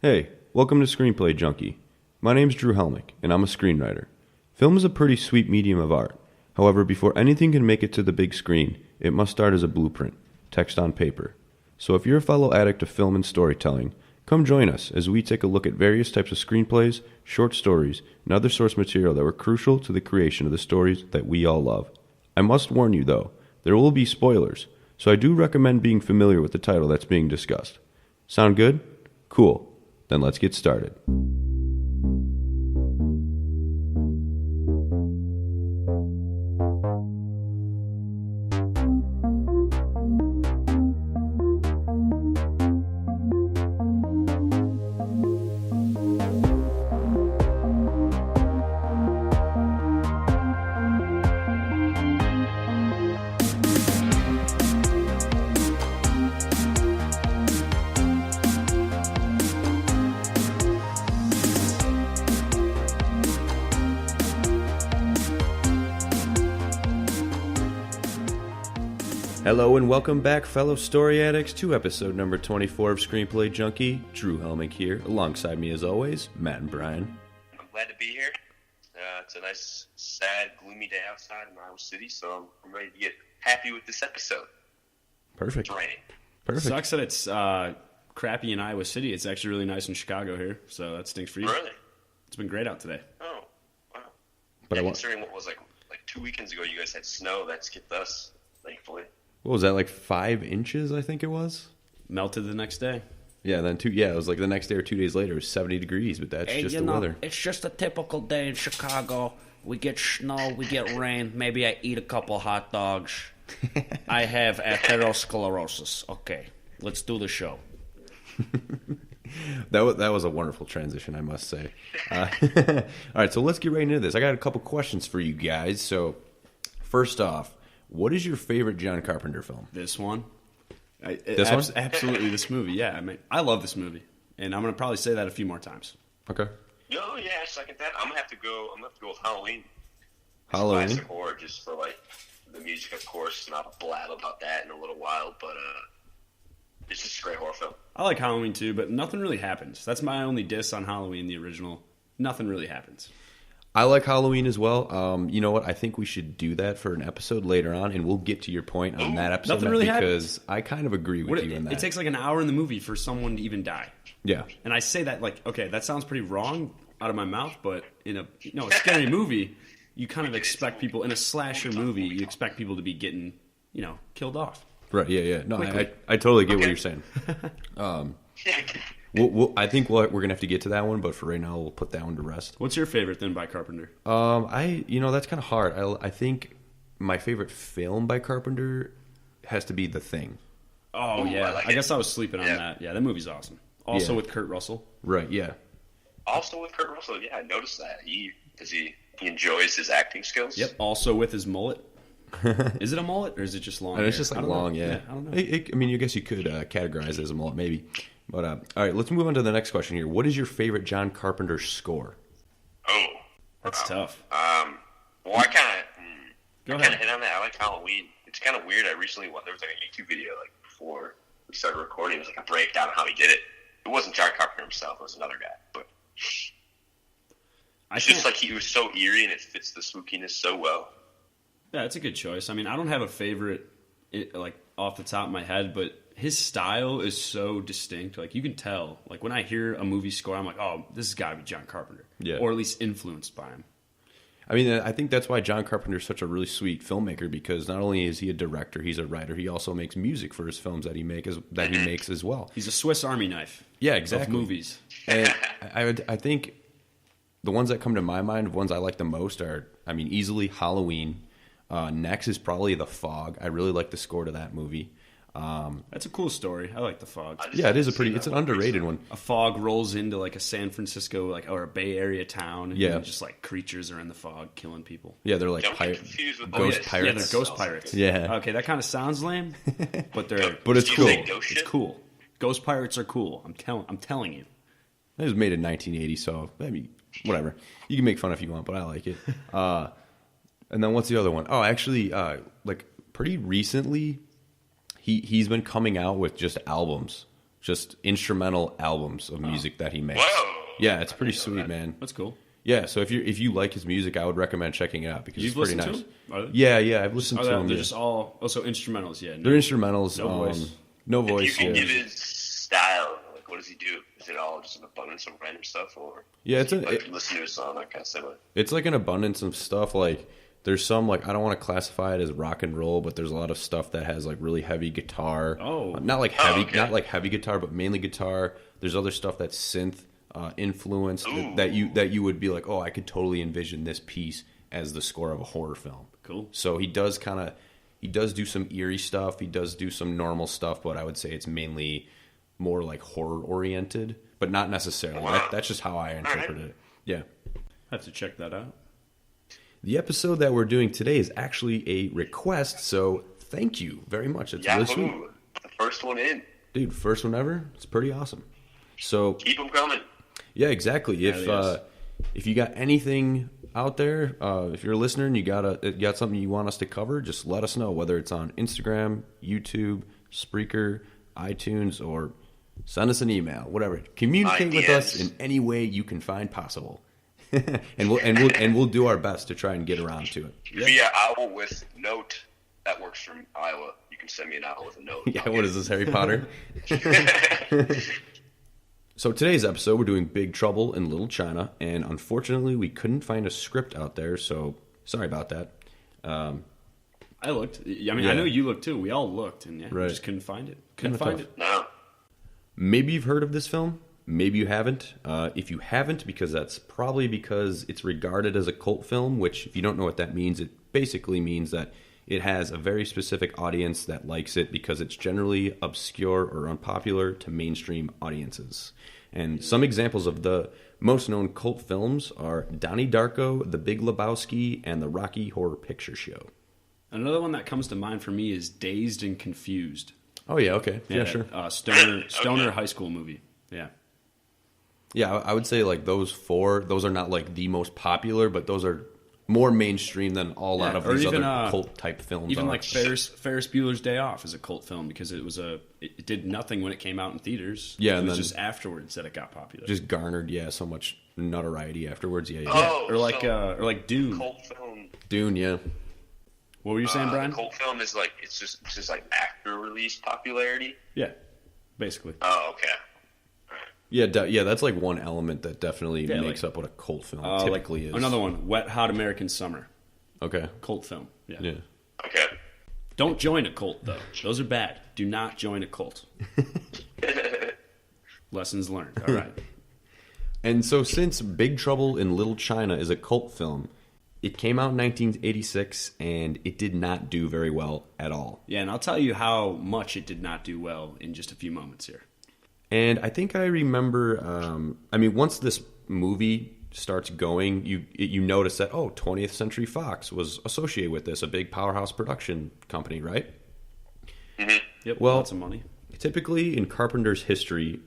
Hey, welcome to Screenplay Junkie. My name's Drew Hellmich, and I'm a screenwriter. Film is a pretty sweet medium of art. However, before anything can make it to the big screen, it must start as a blueprint, text on paper. So if you're a fellow addict of film and storytelling, come join us as we take a look at various types of screenplays, short stories, and other source material that were crucial to the creation of the stories that we all love. I must warn you, though, there will be spoilers, so I do recommend being familiar with the title that's being discussed. Sound good? Cool. Then let's get started. Hello and welcome back, fellow story addicts, to episode number 24 of Screenplay Junkie. Drew Hellmich here, alongside me as always, Matt and Bryan. I'm glad to be here. It's a nice, sad, gloomy day outside in Iowa City, so I'm ready to get happy with this episode. Perfect. It's raining. Perfect. Sucks that it's crappy in Iowa City. It's actually really nice in Chicago here, so that stinks for you. Really? It's been great out today. Oh, wow. But yeah, considering what was like 2 weekends ago, you guys had snow. That skipped us, thankfully. What was that, like 5 inches, I think it was? Melted the next day. Yeah, then it was like the next day or 2 days later, it was 70 degrees, but that's just the weather. It's just a typical day in Chicago. We get snow, we get rain. Maybe I eat a couple hot dogs. I have atherosclerosis. Okay, let's do the show. That was a wonderful transition, I must say. All right, so let's get right into this. I got a couple questions for you guys. So, first off, what is your favorite John Carpenter film? This one. This one? Absolutely, this movie. Yeah, I mean, I love this movie, and I'm gonna probably say that a few more times. Okay. Oh yeah, I second that. I'm gonna have to go with Halloween. Halloween? Classic horror, just for like the music, of course, and I'll blab about that in a little while. But it's just a great horror film. I like Halloween too, but nothing really happens. That's my only diss on Halloween, the original. Nothing really happens. I like Halloween as well. You know what? I think we should do that for an episode later on, and we'll get to your point on that episode. Nothing really because I kind of agree with you on that. It takes like an hour in the movie for someone to even die. Yeah. And I say that like, okay, that sounds pretty wrong out of my mouth, but in a scary movie, you kind of expect people, in a slasher movie, you expect people to be getting, killed off. Right, yeah. No, I totally get what you're saying. I think we're going to have to get to that one, but for right now, we'll put that one to rest. What's your favorite then by Carpenter? That's kind of hard. I think my favorite film by Carpenter has to be The Thing. Oh, yeah. I guess I was sleeping on that. Yeah, that movie's awesome. Also with Kurt Russell. Right, yeah. Also with Kurt Russell, yeah, I noticed that. He enjoys his acting skills. Yep, also with his mullet. Is it a mullet, or is it just long hair? It's just like long, yeah. I don't know. I guess you could categorize it as a mullet, maybe. But, all right, let's move on to the next question here. What is your favorite John Carpenter score? Oh. That's tough. Well, I kind of hit on that. I like Halloween. It's kind of weird. There was like a YouTube video, like, before we started recording. It was like a breakdown of how he did it. It wasn't John Carpenter himself. It was another guy. But it's just like he was so eerie, and it fits the spookiness so well. Yeah, it's a good choice. I mean, I don't have a favorite, like, off the top of my head, but his style is so distinct. Like, you can tell. Like, when I hear a movie score, I'm like, oh, this has got to be John Carpenter. Yeah. Or at least influenced by him. I mean, I think that's why John Carpenter is such a really sweet filmmaker, because not only is he a director, he's a writer. He also makes music for his films that he makes as well. He's a Swiss Army knife. Yeah, exactly. Of movies. And I think the ones that come to my mind, ones I like the most are, easily Halloween. Next is probably The Fog. I really like the score to that movie. That's a cool story. I like The Fog. Yeah, it's an underrated one. A fog rolls into like a San Francisco or a Bay Area town, and just like creatures are in the fog killing people. Yeah, they're like ghost pirates. Yeah, they're ghost pirates. Yeah. Okay, that kind of sounds lame, but it's cool. It's cool. Ghost pirates are cool. I'm telling you. It was made in 1980, so whatever. You can make fun if you want, but I like it. And then what's the other one? Oh, actually, pretty recently, he's been coming out with just albums just instrumental albums of music that he makes. Whoa! Yeah, it's pretty sweet, man. That's cool. Yeah, so if you like his music, I would recommend checking it out because You've it's pretty listened nice. to him? Yeah, I've listened to them. They're just all also instrumentals. Yeah, they're instrumentals. No voice. No If voice. you can Yeah. give his style, like what does he do? Is it all just an abundance of random stuff, or Yeah, it's listen to a song that kind of similar? it's like an abundance of stuff. Like there's some like I don't want to classify it as rock and roll, but there's a lot of stuff that has like really heavy guitar. Not like heavy, okay. not like heavy guitar, but mainly guitar. There's other stuff that's synth influenced that you would be like, oh, I could totally envision this piece as the score of a horror film. Cool. So he does do some eerie stuff. He does do some normal stuff, but I would say it's mainly more like horror oriented, but not necessarily. Wow. That's just how I interpret it. Yeah. I have to check that out. The episode that we're doing today is actually a request, so thank you very much. It's really sweet. Yahoo! The first one in. Dude, first one ever. It's pretty awesome. So Keep them coming. yeah, exactly. If you got anything out there, if you're a listener and you got something you want us to cover, just let us know. Whether it's on Instagram, YouTube, Spreaker, iTunes, or send us an email. Whatever. Communicate with us in any way you can find possible, and we'll do our best to try and get around to it. Via owl with note that works from Iowa. You can send me an owl with a note. Yeah. What is this, Harry Potter? So today's episode, we're doing Big Trouble in Little China, and unfortunately, we couldn't find a script out there, so sorry about that. I looked. I mean, I know you looked too. We all looked, and we just couldn't find it. Couldn't find it. No. Maybe you've heard of this film. Maybe you haven't. If you haven't, because that's probably because it's regarded as a cult film, which, if you don't know what that means, it basically means that it has a very specific audience that likes it because it's generally obscure or unpopular to mainstream audiences. And some examples of the most known cult films are Donnie Darko, The Big Lebowski, and The Rocky Horror Picture Show. Another one that comes to mind for me is Dazed and Confused. Oh, yeah, okay. Yeah, sure. Stoner high school movie. Yeah. Yeah, I would say like those four, those are not like the most popular, but those are more mainstream than a lot of these other cult type films. Even like Ferris Bueller's Day Off is a cult film because it did nothing when it came out in theaters. Yeah, it was just afterwards that it got popular. Just garnered so much notoriety afterwards. Yeah. Oh, or like Dune. Cult film. Dune, yeah. What were you saying, Bryan? Cult film is like it's just like after release popularity. Yeah, basically. Oh, okay. Yeah, that's like one element that definitely makes up what a cult film typically is. Another one, Wet Hot American Summer. Okay. Cult film. Yeah. Okay. Don't join a cult, though. Those are bad. Do not join a cult. Lessons learned. All right. And so since Big Trouble in Little China is a cult film, it came out in 1986, and it did not do very well at all. Yeah, and I'll tell you how much it did not do well in just a few moments here. And I think I remember, once this movie starts going, you notice that, 20th Century Fox was associated with this, a big powerhouse production company, right? Mm-hmm. Yep, well, lots of money. Typically in Carpenter's history,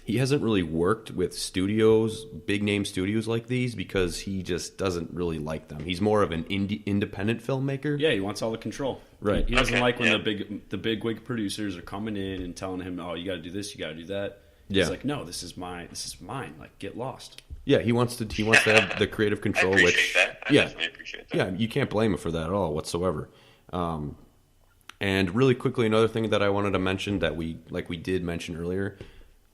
he hasn't really worked with studios, big name studios like these, because he just doesn't really like them. He's more of an independent filmmaker. Yeah, he wants all the control. Right. He doesn't like when the big wig producers are coming in and telling him, "Oh, you got to do this, you got to do that." Yeah. He's like, "No, this is mine. Like, get lost." Yeah, he wants to have the creative control. I definitely appreciate that. Yeah, you can't blame him for that at all whatsoever. And really quickly, another thing that I wanted to mention that we did mention earlier,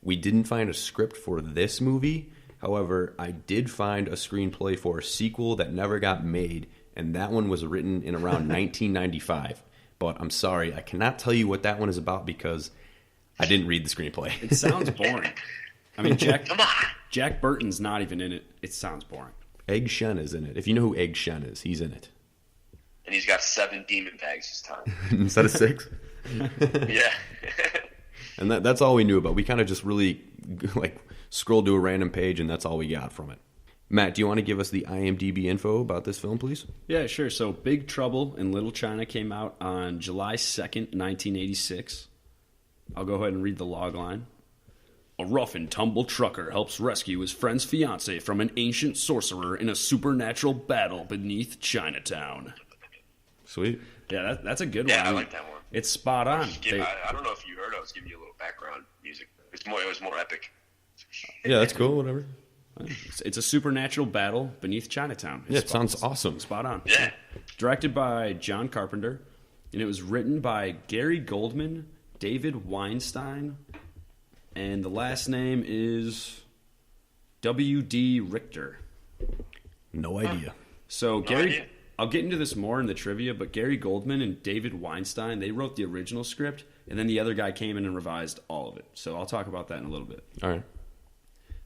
we didn't find a script for this movie. However, I did find a screenplay for a sequel that never got made, and that one was written in around 1995. But I'm sorry, I cannot tell you what that one is about because I didn't read the screenplay. It sounds boring. I mean, Jack Burton's not even in it. It sounds boring. Egg Shen is in it. If you know who Egg Shen is, he's in it. And he's got 7 demon bags this time. Instead of 6? Yeah. And that's all we knew about. We kind of just really scrolled to a random page, and that's all we got from it. Matt, do you want to give us the IMDb info about this film, please? Yeah, sure. So Big Trouble in Little China came out on July 2nd, 1986. I'll go ahead and read the log line. A rough-and-tumble trucker helps rescue his friend's fiancée from an ancient sorcerer in a supernatural battle beneath Chinatown. Sweet. Yeah, that's a good Yeah, one. I like that one. It's spot on. I don't know if you heard. I was giving you a little background music. It was more epic. Yeah, that's cool. Whatever. It's a supernatural battle beneath Chinatown. Yeah, it sounds awesome. Spot on. Yeah. Directed by John Carpenter, and it was written by Gary Goldman, David Weinstein, and the last name is W.D. Richter. No idea. So Gary, I'll get into this more in the trivia, but Gary Goldman and David Weinstein, they wrote the original script, and then the other guy came in and revised all of it. So I'll talk about that in a little bit. All right.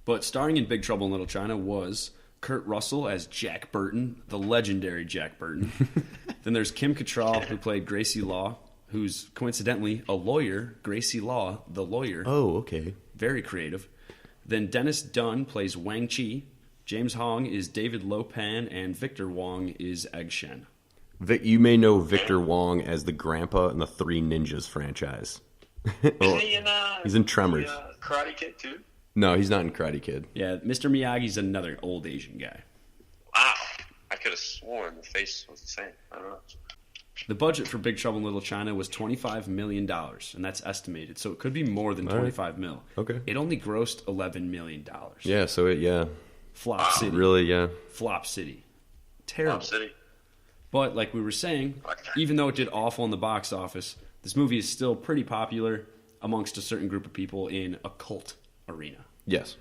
But starring in Big Trouble in Little China was Kurt Russell as Jack Burton, the legendary Jack Burton. Then there's Kim Cattrall, who played Gracie Law, who's coincidentally a lawyer. Gracie Law, the lawyer. Oh, okay. Very creative. Then Dennis Dunn plays Wang Chi. James Hong is David Lopan, and Victor Wong is Egg Shen. You may know Victor Wong as the grandpa in the Three Ninjas franchise. He's in Tremors. Karate Kid too. No, he's not in Karate Kid. Yeah, Mr. Miyagi's another old Asian guy. Wow, I could have sworn the face was the same. I don't know. The budget for Big Trouble in Little China was $25 million, and that's estimated, so it could be more than 25 mil. Okay. It only grossed $11 million. Yeah, so Flop City. Really, yeah. Flop City. Terrible. Flop City. But like we were saying, even though it did awful in the box office, this movie is still pretty popular amongst a certain group of people in a cult arena. Yes.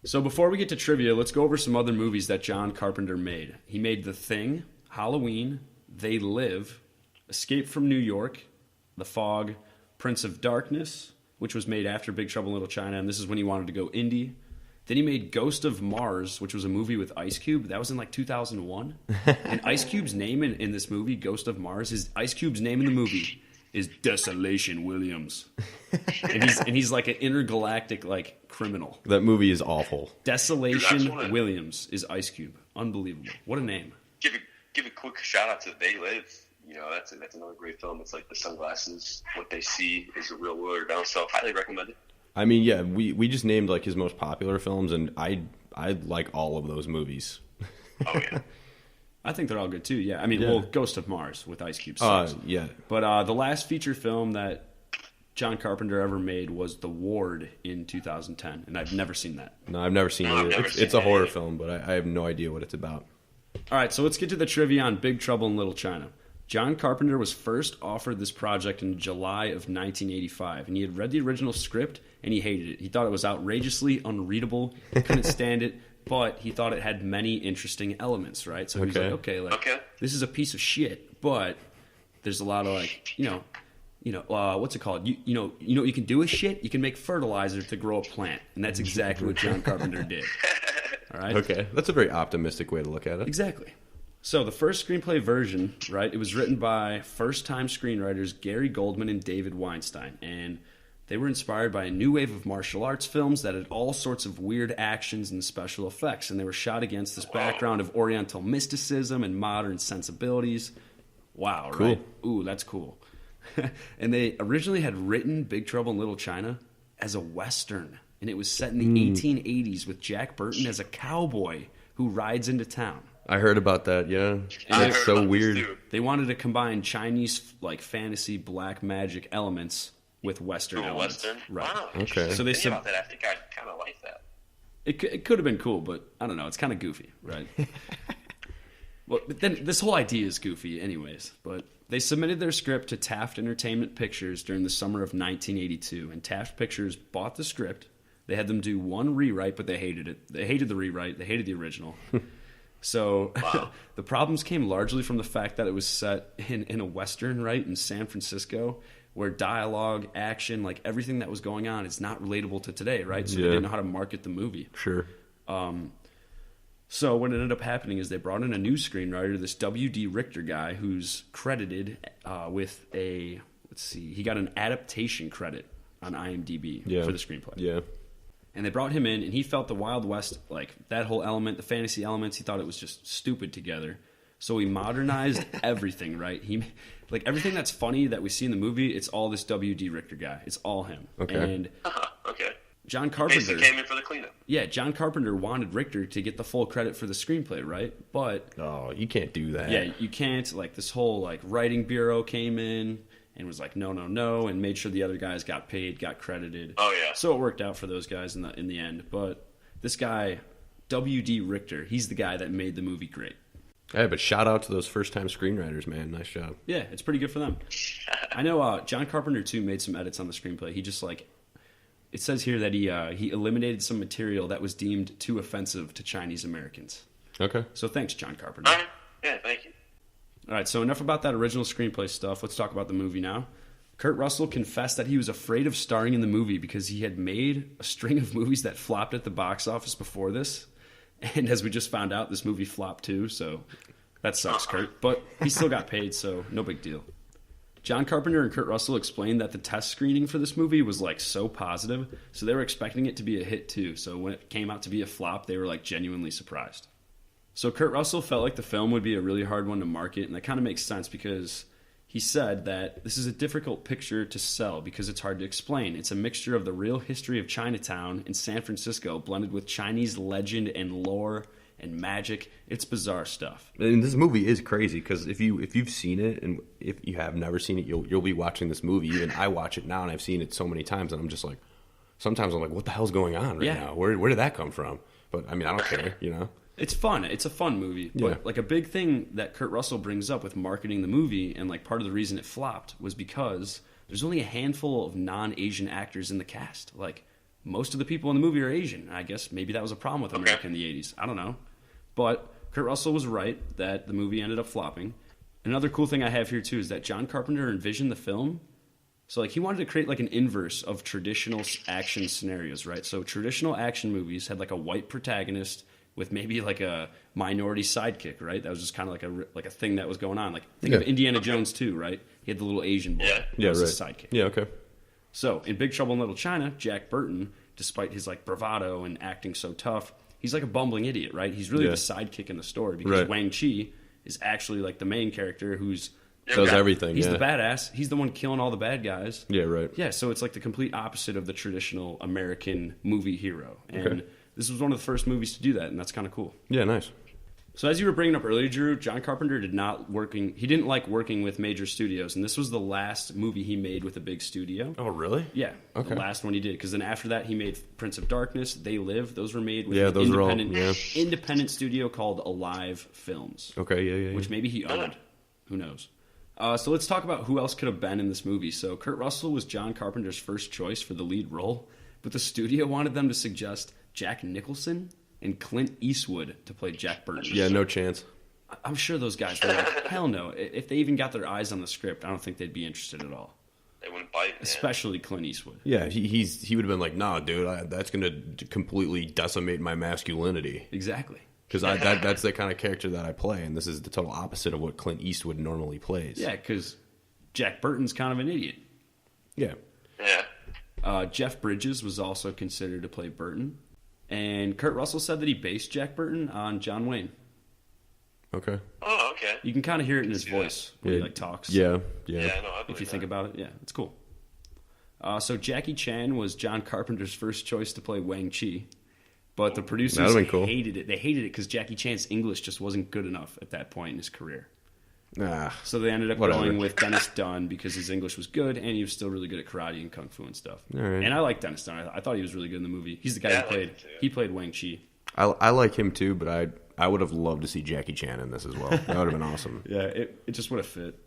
So before we get to trivia, let's go over some other movies that John Carpenter made. He made The Thing, Halloween, They Live, Escape from New York, The Fog, Prince of Darkness, which was made after Big Trouble in Little China, and this is when he wanted to go indie. Then he made Ghost of Mars, which was a movie with Ice Cube. That was in like 2001. And Ice Cube's name in this movie, Ghost of Mars, Ice Cube's name in the movie is Desolation Williams. and he's like an intergalactic like criminal. That movie is awful. Desolation Williams is Ice Cube. Unbelievable. What a name. Give a quick shout out to They Live. You know, that's another great film. It's like the sunglasses, what they see is the real world around. So highly recommend it. I mean, yeah, we just named like his most popular films, and I like all of those movies. Oh yeah. I think they're all good too. Yeah, I mean, Yeah. well, Ghost of Mars with Ice Cube. Yeah. But the last feature film that John Carpenter ever made was The Ward in 2010, and I've never seen that. No, I've never seen No, I've it. never It's seen a it horror either. film, but I have no idea what it's about. All right, so let's get to the trivia on Big Trouble in Little China. John Carpenter was first offered this project in July of 1985, and he had read the original script, and he hated it. He thought it was outrageously unreadable, couldn't stand it, but he thought it had many interesting elements, right? So he was like, okay, this is a piece of shit, but there's a lot of like, what's it called? You know what you can do with shit? You can make fertilizer to grow a plant, and that's exactly what John Carpenter did. All right? Okay, that's a very optimistic way to look at it. Exactly. So the first screenplay version, right, it was written by first-time screenwriters Gary Goldman and David Weinstein, and they were inspired by a new wave of martial arts films that had all sorts of weird actions and special effects, and they were shot against this background of Oriental mysticism and modern sensibilities. Wow, Cool. right? Ooh, that's cool. And they originally had written Big Trouble in Little China as a Western, and it was set in the 1880s with Jack Burton as a cowboy who rides into town. I heard about that, yeah. I That's heard so about this, weird. too. They wanted to combine Chinese like fantasy black magic elements with Western Ooh, elements. Western. Right. Wow. Okay. So they Think about that. I think I kind of like that. It could have been cool, but I don't know. It's kind of goofy, right? Well, but then this whole idea is goofy, anyways. But they submitted their script to Taft Entertainment Pictures during the summer of 1982, and Taft Pictures bought the script. They had them do one rewrite, but they hated it. They hated the rewrite. They hated the original. So the problems came largely from the fact that it was set in a Western, right, in San Francisco, where dialogue, action, like everything that was going on is not relatable to today, right? So they Yeah. didn't know how to market the movie. Sure. So what ended up happening is they brought in a new screenwriter, this W.D. Richter guy, who's credited with he got an adaptation credit on IMDb for the screenplay. Yeah. And they brought him in, and he felt the Wild West, like that whole element, the fantasy elements, he thought it was just stupid together. So he modernized everything, right? Like everything that's funny that we see in the movie, it's all this W.D. Richter guy. It's all him. Okay. And Okay. John Carpenter Basically came in for the cleanup. Yeah, John Carpenter wanted Richter to get the full credit for the screenplay, right? But Oh, you can't do that. yeah, you can't. Like, this whole like writing bureau came in and was like, no, and made sure the other guys got paid, got credited. Oh yeah. So it worked out for those guys in the end. But this guy, W.D. Richter, he's the guy that made the movie great. Hey, but shout out to those first-time screenwriters, man. Nice job. Yeah, it's pretty good for them. I know John Carpenter, too, made some edits on the screenplay. He just, like... It says here that he eliminated some material that was deemed too offensive to Chinese Americans. Okay. So thanks, John Carpenter. All right. Yeah, thank you. All right, so enough about that original screenplay stuff. Let's talk about the movie now. Kurt Russell confessed that he was afraid of starring in the movie because he had made a string of movies that flopped at the box office before this. And as we just found out, this movie flopped too, so that sucks, Kurt. But he still got paid, so no big deal. John Carpenter and Kurt Russell explained that the test screening for this movie was like so positive, so they were expecting it to be a hit too. So when it came out to be a flop, they were like genuinely surprised. So Kurt Russell felt like the film would be a really hard one to market, and that kind of makes sense because he said that this is a difficult picture to sell because it's hard to explain. It's a mixture of the real history of Chinatown in San Francisco blended with Chinese legend and lore and magic. It's bizarre stuff. And this movie is crazy because if you've seen it and if you have never seen it, you'll be watching this movie. Even I watch it now and I've seen it so many times and I'm just like, sometimes I'm like, what the hell's going on right now? Where did that come from? But I mean, I don't care, you know. It's fun. It's a fun movie. But like a big thing that Kurt Russell brings up with marketing the movie and like part of the reason it flopped was because there's only a handful of non-Asian actors in the cast. Like most of the people in the movie are Asian. I guess maybe that was a problem with America in the 80s. I don't know. But Kurt Russell was right that the movie ended up flopping. Another cool thing I have here, too, is that John Carpenter envisioned the film. So, like, he wanted to create, like, an inverse of traditional action scenarios, right? So, traditional action movies had, like, a white protagonist with maybe, like, a minority sidekick, right? That was just kind of like a thing that was going on. Like, think of Indiana Jones, too, right? He had the little Asian boy. Yeah, was right. his sidekick. Yeah, okay. So, in Big Trouble in Little China, Jack Burton, despite his, like, bravado and acting so tough, he's like a bumbling idiot, right? He's really the sidekick in the story because Wang Chi is actually like the main character who's does everything. He's the badass. He's the one killing all the bad guys. Yeah, right. Yeah, so it's like the complete opposite of the traditional American movie hero. And this was one of the first movies to do that, and that's kind of cool. Yeah, nice. So as you were bringing up earlier, Drew, John Carpenter didn't like working with major studios, and this was the last movie he made with a big studio. Oh, really? Yeah, the last one he did, because then after that he made Prince of Darkness, They Live. Those were made with an independent studio called Alive Films. Okay, yeah. Which maybe he owned. Who knows? So let's talk about who else could have been in this movie. So Kurt Russell was John Carpenter's first choice for the lead role, but the studio wanted them to suggest Jack Nicholson and Clint Eastwood to play Jack Burton. Yeah, no chance. I'm sure those guys were like, hell no. If they even got their eyes on the script, I don't think they'd be interested at all. They wouldn't bite. Man. Especially Clint Eastwood. Yeah, he would have been like, nah, dude, that's going to completely decimate my masculinity. Exactly. Because that's the kind of character that I play, and this is the total opposite of what Clint Eastwood normally plays. Yeah, because Jack Burton's kind of an idiot. Yeah. Yeah. Jeff Bridges was also considered to play Burton. And Kurt Russell said that he based Jack Burton on John Wayne. Okay. Oh, okay. You can kind of hear it in his voice when he like talks. Yeah. Yeah, no, I if you think about it, yeah, it's cool. So Jackie Chan was John Carpenter's first choice to play Wang Chi, but the producers hated it. They hated it because Jackie Chan's English just wasn't good enough at that point in his career. So they ended up going with Dennis Dunn because his English was good and he was still really good at karate and kung fu and stuff. All right. And I like Dennis Dunn. I thought he was really good in the movie. He's the guy who played Wang Chi. I like him too, but I would have loved to see Jackie Chan in this as well. That would have been awesome. Yeah, it just would have fit.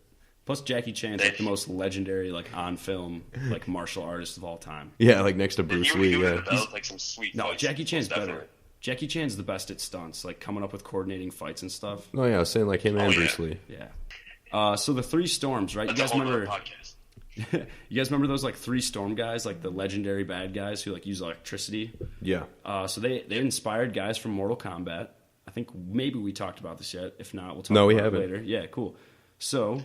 Plus, Jackie Chan's like the most legendary, like on film, like martial artist of all time. Yeah, like next to Bruce Lee. Yeah, like some sweet. No, Jackie Chan's better. Jackie Chan's the best at stunts, like coming up with coordinating fights and stuff. Oh yeah, I was saying like him and Bruce Lee. Yeah. So the three storms, right? That's you guys remember? podcast. You guys remember those like three storm guys, like the legendary bad guys who like use electricity? Yeah. So they inspired guys from Mortal Kombat. I think maybe we talked about this yet. If not, we'll talk about it later. Yeah, cool. So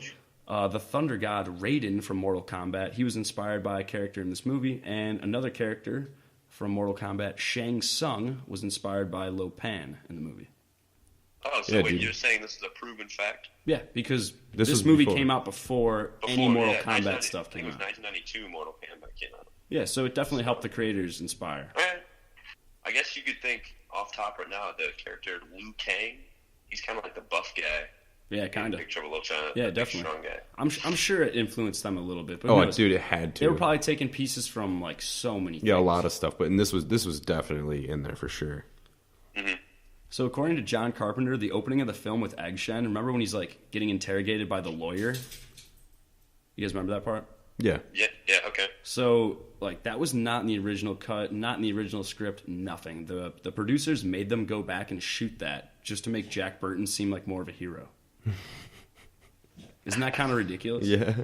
the Thunder God Raiden from Mortal Kombat, he was inspired by a character in this movie, and another character from Mortal Kombat, Shang Tsung, was inspired by Lo Pan in the movie. Oh, so wait, you're saying this is a proven fact? Yeah, because this movie came out before any Mortal Kombat stuff came out. It was 1992 Mortal Kombat came out. Yeah, so it definitely helped the creators inspire. All right. I guess you could think off top right now, the character Liu Kang, he's kind of like the buff guy. Yeah, kind of. Big Trouble in Little China. Yeah, definitely. Strong guy. I'm sure it influenced them a little bit. But Dude, it had to. They were probably taking pieces from like so many things. Yeah, a lot of stuff. But this was definitely in there for sure. Mm-hmm. So according to John Carpenter, the opening of the film with Egg Shen, remember when he's like getting interrogated by the lawyer? You guys remember that part? Yeah. Yeah, okay. So, like, that was not in the original cut, not in the original script, nothing. The producers made them go back and shoot that just to make Jack Burton seem like more of a hero. Isn't that kind of ridiculous? Yeah.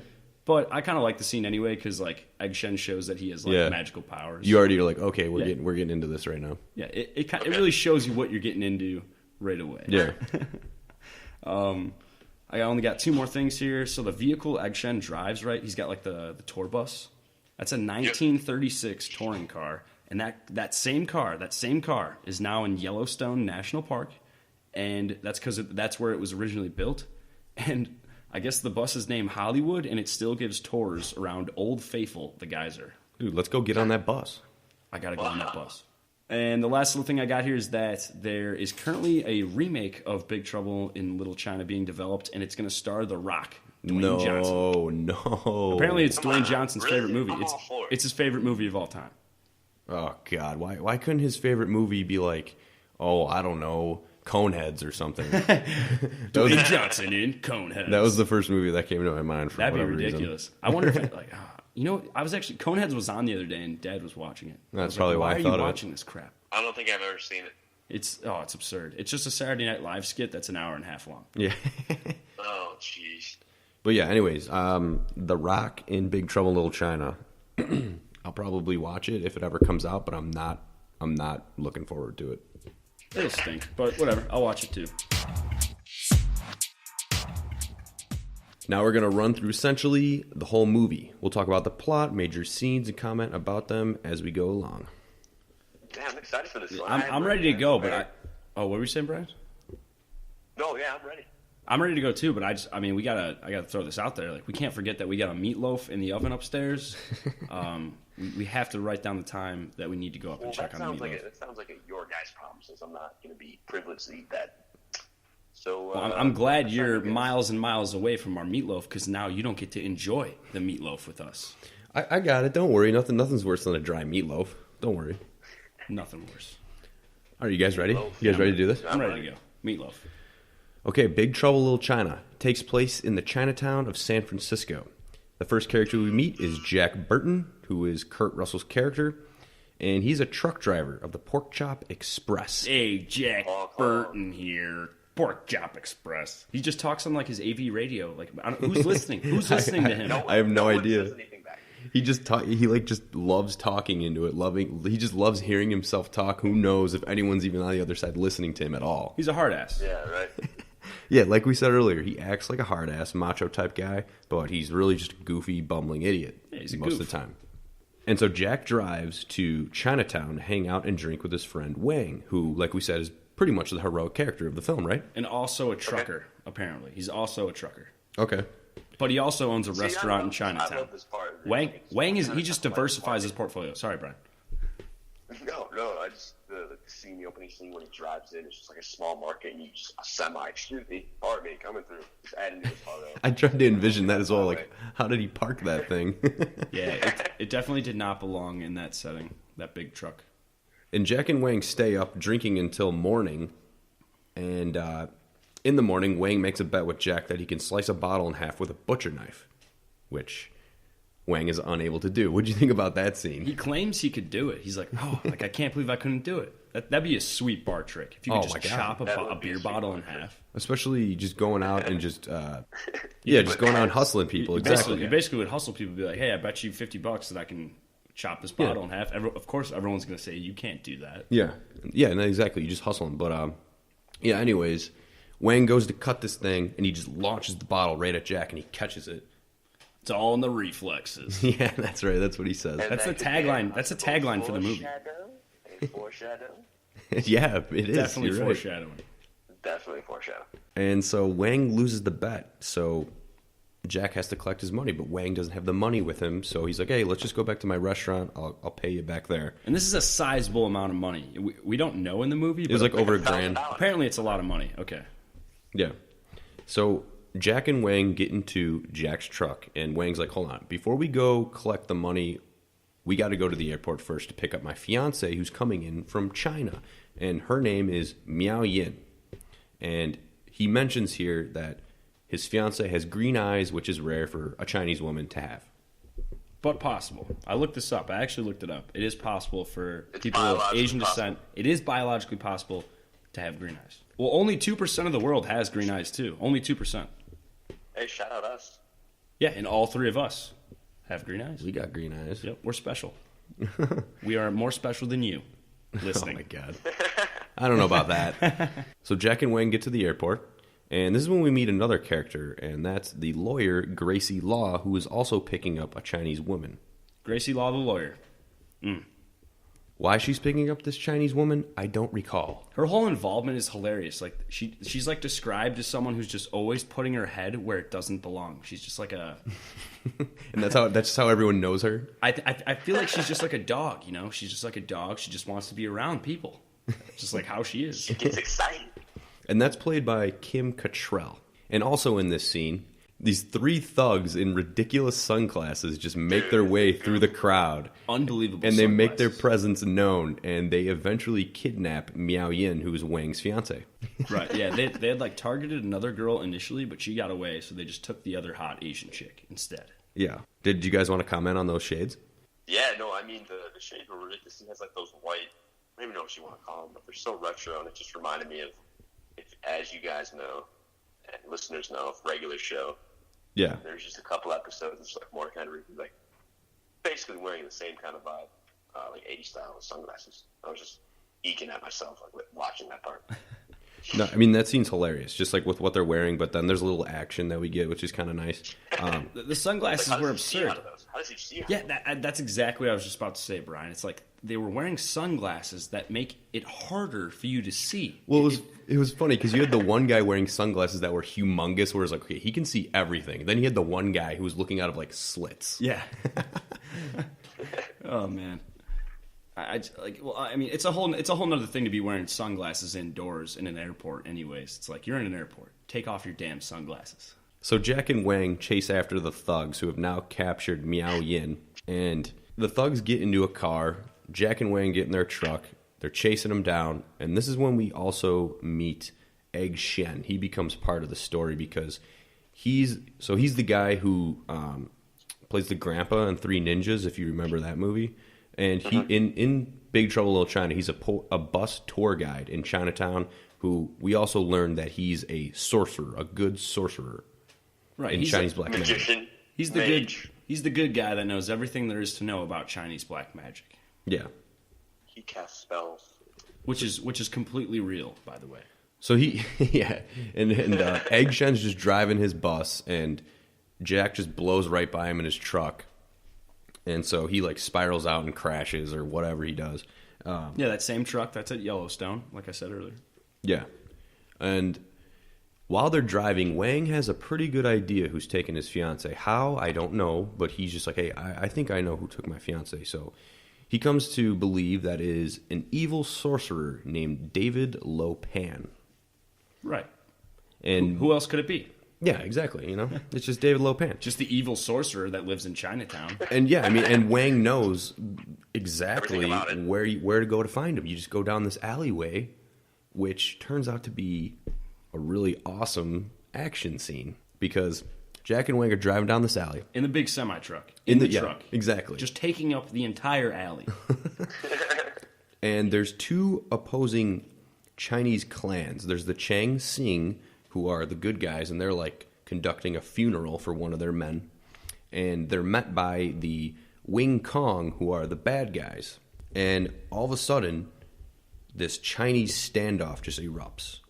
But I kind of like the scene anyway because, like, Egg Shen shows that he has, like, magical powers. You already are like, okay, we're getting into this right now. Yeah, it really shows you what you're getting into right away. Yeah. I only got 2 more things here. So the vehicle Egg Shen drives, right? He's got like the tour bus. That's a 1936 touring car, and that same car is now in Yellowstone National Park, and that's because that's where it was originally built. And I guess the bus is named Hollywood, and it still gives tours around Old Faithful, the geyser. Dude, let's go get on that bus. I gotta go on that bus. And the last little thing I got here is that there is currently a remake of Big Trouble in Little China being developed, and it's going to star The Rock, Dwayne Johnson. No. Apparently, it's Dwayne Johnson's really? favorite movie. I'm all for it. It's his favorite movie of all time. Oh, God. Why couldn't his favorite movie be like, I don't know, Coneheads or something? Dwayne Johnson in Coneheads. That was the first movie that came to my mind for That'd be whatever ridiculous. reason. I wonder if I was actually Coneheads was on the other day, and Dad was watching it. That's probably why I thought Why are of you it. watching this crap? I don't think I've ever seen it. It's absurd. It's just a Saturday Night Live skit that's an hour and a half long. Yeah. Oh, jeez. But yeah, anyways, The Rock in Big Trouble in Little China. I'll probably watch it if it ever comes out, but I'm not looking forward to it. It'll stink, but whatever. I'll watch it too. Now we're going to run through essentially the whole movie. We'll talk about the plot, major scenes, and comment about them as we go along. Damn, I'm excited for this one. I'm ready to go, but what were you saying, Bryan? No, yeah, I'm ready. I'm ready to go too, but I gotta throw this out there. Like, we can't forget that we got a meatloaf in the oven upstairs. We have to write down the time that we need to go up and check on the meatloaf. That sounds like your guy's problem, since I'm not going to be privileged to eat that. So Well, I'm glad you're miles and miles away from our meatloaf because now you don't get to enjoy the meatloaf with us. I got it. Don't worry. Nothing's worse than a dry meatloaf. Don't worry. Nothing worse. Are you guys ready? You guys ready to do this? I'm ready to go. Meatloaf. Okay, Big Trouble in Little China takes place in the Chinatown of San Francisco. The first character we meet is Jack Burton, who is Kurt Russell's character, and he's a truck driver of the Pork Chop Express. Hey, Jack Burton here. Pork Chop Express. He just talks on like his AV radio. Like, who's listening? Who's listening to him? I have no idea. Says anything back. He just just loves talking into it. He just loves hearing himself talk. Who knows if anyone's even on the other side listening to him at all? He's a hard ass. Yeah, right. Yeah, like we said earlier, he acts like a hard ass macho type guy, but he's really just a goofy, bumbling idiot he's a most of goof. the time. And so Jack drives to Chinatown to hang out and drink with his friend Wang, who, like we said, is pretty much the heroic character of the film, right? And also a trucker, apparently. He's also a trucker. Okay. But he also owns a See, restaurant in I Chinatown. love this part. Wang he just diversifies his portfolio. Sorry, Bryan. No, I just the scene, the opening scene when he drives in, it's just like a small market, and you just excuse me, pardon me, coming through, just adding to his photo. I tried to envision that as well. Like, how did he park that thing? Yeah, it definitely did not belong in that setting, that big truck. And Jack and Wang stay up drinking until morning. And in the morning, Wang makes a bet with Jack that he can slice a bottle in half with a butcher knife, which Wang is unable to do. What do you think about that scene? He claims he could do it. He's like, I can't believe I couldn't do it. That'd be a sweet bar trick. If you could just chop a beer bottle in half. Especially just going out and just going out and hustling people. Exactly. You basically would hustle people, be like, hey, I bet you $50 that I can chop this bottle in half. Of course, everyone's going to say you can't do that. Yeah, no, exactly. You just hustle them. But anyways, Wang goes to cut this thing, and he just launches the bottle right at Jack, and he catches it. It's all in the reflexes. Yeah, that's right. That's what he says. That's the tagline. That's the tagline for the movie. Foreshadow. Yeah, it is. Definitely You're right. foreshadowing. Definitely foreshadow. And so Wang loses the bet. So Jack has to collect his money, but Wang doesn't have the money with him, so he's like, hey, let's just go back to my restaurant. I'll pay you back there. And this is a sizable amount of money. We don't know in the movie, but it was like over $1,000. Apparently it's a lot of money. Okay. Yeah. So Jack and Wang get into Jack's truck, and Wang's like, hold on. Before we go collect the money, we got to go to the airport first to pick up my fiance who's coming in from China. And her name is Miao Yin. And he mentions here that his fiance has green eyes, which is rare for a Chinese woman to have. But possible. I looked this up. I actually looked it up. It is possible for people of Asian descent. It is biologically possible to have green eyes. Well, only 2% of the world has green eyes, too. Only 2%. Hey, shout out us. Yeah, and all three of us have green eyes. We got green eyes. Yep, we're special. We are more special than you, listening. Oh, my God. I don't know about that. So Jack and Wang get to the airport, and this is when we meet another character, and that's the lawyer, Gracie Law, who is also picking up a Chinese woman. Gracie Law, the lawyer. Why she's picking up this Chinese woman, I don't recall. Her whole involvement is hilarious. Like she's like described as someone who's just always putting her head where it doesn't belong. She's just like a, and that's just how everyone knows her. I feel like she's just like a dog. You know, she's just like a dog. She just wants to be around people, just like how she is. She gets excited. And that's played by Kim Cattrall. And also in this scene, these three thugs in ridiculous sunglasses just make their way through the crowd. Unbelievable. And they make their presence known, and they eventually kidnap Miao Yin, who's Wang's fiance. Right, yeah. They had like targeted another girl initially, but she got away, so they just took the other hot Asian chick instead. Yeah. Did you guys want to comment on those shades? Yeah, no, I mean, the shades were ridiculous. He has like those white, I don't even know what you want to call them, but they're so retro, and it just reminded me of, as you guys know, and listeners know, of Regular Show. Yeah. There's just a couple episodes that's like more kind of like basically wearing the same kind of vibe, like 80s style with sunglasses. I was just eking at myself like watching that part. No, I mean, that scene's hilarious, just like with what they're wearing, but then there's a little action that we get, which is kind of nice. The sunglasses like, were absurd. How does he see out of those? Yeah, that's exactly what I was just about to say, Brian. It's like they were wearing sunglasses that make it harder for you to see. Well, it was funny because you had the one guy wearing sunglasses that were humongous, where it's like, okay, he can see everything. Then you had the one guy who was looking out of like slits. Yeah. Oh man. I mean, it's a whole nother thing to be wearing sunglasses indoors in an airport. Anyways, it's like you're in an airport. Take off your damn sunglasses. So Jack and Wang chase after the thugs who have now captured Miao Yin, and the thugs get into a car. Jack and Wang get in their truck. They're chasing them down, and this is when we also meet Egg Shen. He becomes part of the story because he's the guy who plays the grandpa in Three Ninjas, if you remember that movie. And he in Big Trouble in Little China, he's a bus tour guide in Chinatown. Who we also learned that he's a sorcerer, a good sorcerer, right? In Chinese black magic. He's the good guy that knows everything there is to know about Chinese black magic. Yeah, he casts spells, which is completely real, by the way. So and Egg Shen's just driving his bus, and Jack just blows right by him in his truck. And so he like spirals out and crashes or whatever he does. Yeah, that same truck that's at Yellowstone, like I said earlier. Yeah. And while they're driving, Wang has a pretty good idea who's taken his fiance. How? I don't know, but he's just like, hey, I think I know who took my fiance. So he comes to believe that is an evil sorcerer named David Lo Pan. Right. And who else could it be? Yeah, exactly. You know, it's just David Lo Pan, just the evil sorcerer that lives in Chinatown. And yeah, I mean, and Wang knows exactly where to go to find him. You just go down this alleyway, which turns out to be a really awesome action scene because Jack and Wang are driving down this alley in the big semi truck. In the truck, exactly, just taking up the entire alley. And there's two opposing Chinese clans. There's the Chang Sing, who are the good guys, and they're like conducting a funeral for one of their men. And they're met by the Wing Kong, who are the bad guys. And all of a sudden, this Chinese standoff just erupts.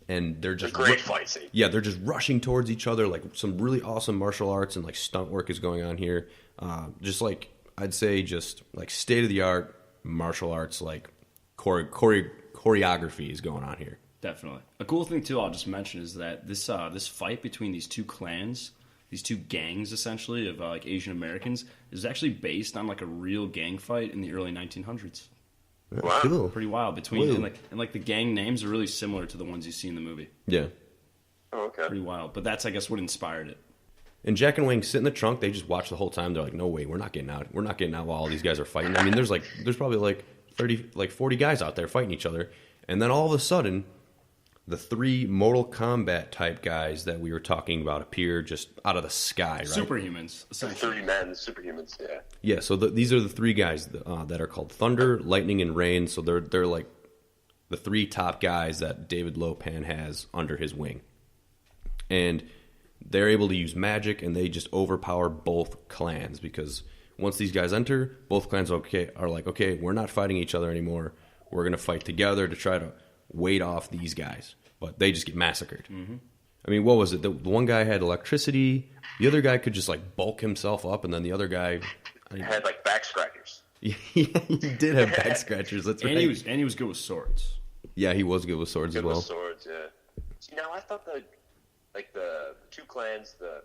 And they're just... a great fight scene. Yeah, they're just rushing towards each other. Like some really awesome martial arts and like stunt work is going on here. Just like, I'd say just like state-of-the-art martial arts, like choreography is going on here. Definitely. A cool thing too I'll just mention is that this fight between these two clans these two gangs essentially of like Asian Americans. It was actually based on like a real gang fight in the early 1900s. Wow. Cool. Pretty wild. And the gang names are really similar to the ones you see in the movie. Yeah. Oh, okay. Pretty wild. But that's, I guess, what inspired it. And Jack and Wang sit in the trunk. They just watch the whole time. They're like, no way, we're not getting out. We're not getting out while all these guys are fighting. I mean, there's probably like 40 guys out there fighting each other. And then all of a sudden, the 3 Mortal Kombat type guys that we were talking about appear just out of the sky, right? Superhumans, essentially. 30 men, superhumans, yeah. Yeah, so these are the 3 guys that are called Thunder, Lightning, and Rain. So they're like the 3 top guys that David Lopan has under his wing. And they're able to use magic, and they just overpower both clans, because once these guys enter, both clans are like, okay, we're not fighting each other anymore. We're going to fight together to try to wait off these guys. But they just get massacred. Mm-hmm. I mean, what was it? The one guy had electricity. The other guy could just like bulk himself up, and then the other guy Had like back scratchers. Yeah, he did have back scratchers. That's right. And he was good with swords. Yeah, he was good with swords as well. With swords, yeah. See, now I thought the 2 clans, the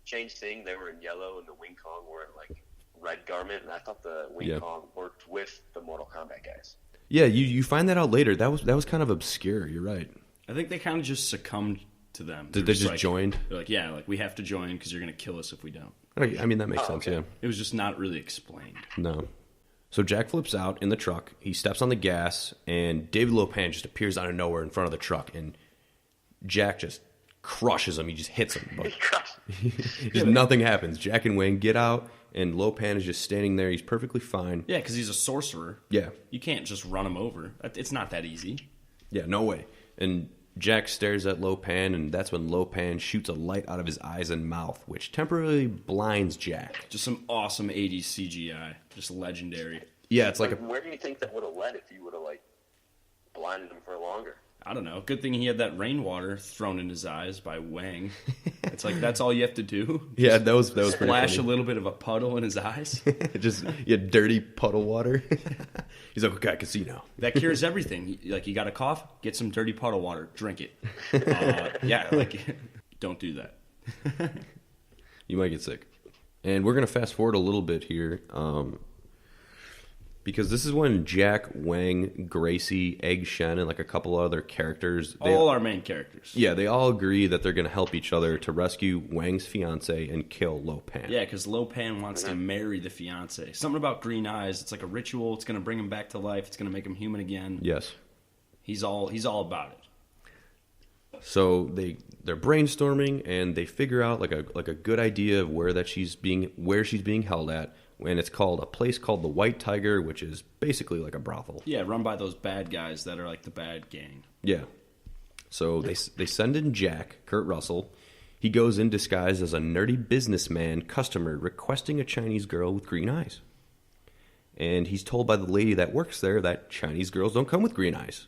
Change Thing, they were in yellow, and the Wing Kong were in like red garment, and I thought the Wing Kong worked with the Mortal Kombat guys. Yeah, you find that out later. That was kind of obscure. You're right. I think they kind of just succumbed to them. Did they just like, joined? They're like, yeah, like we have to join because you're going to kill us if we don't. I mean, that makes sense, okay. yeah. It was just not really explained. No. So Jack flips out in the truck. He steps on the gas, and David Lopan just appears out of nowhere in front of the truck, and Jack just crushes him. He just hits him. But just nothing happens. Jack and Wayne get out, and Lopan is just standing there. He's perfectly fine. Yeah, because he's a sorcerer. Yeah. You can't just run him over. It's not that easy. Yeah, no way. And Jack stares at Lopan, and that's when Lopan shoots a light out of his eyes and mouth, which temporarily blinds Jack. Just some awesome 80s CGI. Just legendary. Yeah, it's like where do you think that would have led if you would have like blinded him for longer? I don't know. Good thing he had that rainwater thrown in his eyes by Wang. It's like that's all you have to do. Yeah, that was pretty Splash funny. a little bit of a puddle in his eyes. Just dirty puddle water. He's like, okay, I can see now. That cures everything. Like you got a cough, get some dirty puddle water, drink it. Yeah, like don't do that. You might get sick. And we're gonna fast forward a little bit here. Because this is when Jack, Wang, Gracie, Egg Shen, and like a couple other characters... all our main characters. Yeah, they all agree that they're going to help each other to rescue Wang's fiancé and kill Lopan. Yeah, because Lopan wants to marry the fiancé. Something about green eyes. It's like a ritual. It's going to bring him back to life. It's going to make him human again. Yes. He's all about it. So they're brainstorming, and they figure out like a good idea of where she's being held at. And it's called a place called the White Tiger, which is basically like a brothel. Yeah, run by those bad guys that are like the bad gang. Yeah. So they send in Jack, Kurt Russell. He goes in disguised as a nerdy businessman customer requesting a Chinese girl with green eyes. And he's told by the lady that works there that Chinese girls don't come with green eyes.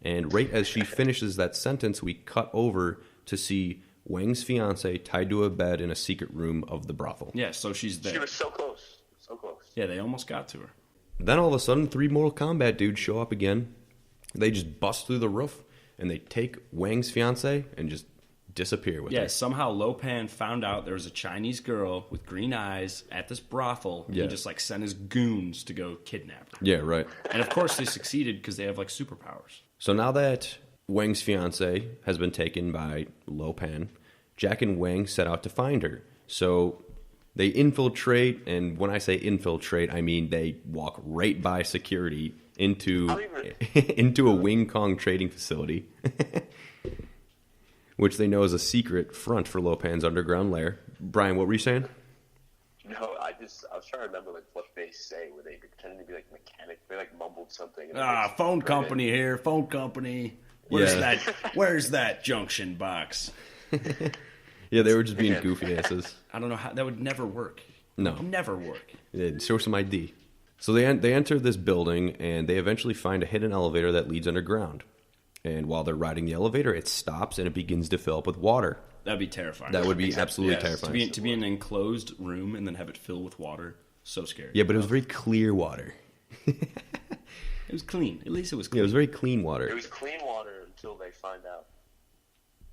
And right as she finishes that sentence, we cut over to see Wang's fiancé tied to a bed in a secret room of the brothel. Yeah, so she's there. She was so close. So close. Yeah, they almost got to her. Then all of a sudden, 3 Mortal Kombat dudes show up again. They just bust through the roof, and they take Wang's fiancé and just disappear with her. Yeah, somehow Lopan found out there was a Chinese girl with green eyes at this brothel. Yeah. He just like sent his goons to go kidnap her. Yeah, right. And of course they succeeded because they have like superpowers. So now that Wang's fiancé has been taken by Lopan, Jack and Wang set out to find her. So they infiltrate, and when I say infiltrate, I mean they walk right by security into a Wing Kong trading facility, which they know is a secret front for Lopan's underground lair. Brian, what were you saying? No, I was trying to remember like what they say where they pretended to be like mechanic. They like mumbled something. And Phone company here, phone company. Where's that junction box? Yeah, they were just being goofy asses. I don't know how that would never work. No, It would never work. Show some ID. So they enter this building, and they eventually find a hidden elevator that leads underground. And while they're riding the elevator, it stops and it begins to fill up with water. That'd be terrifying. That would be absolutely terrifying. To be in an enclosed room and then have it fill with water, so scary. Yeah, but it was very clear water. It was clean. At least it was clean. Yeah, it was very clean water. It was clean water until they find out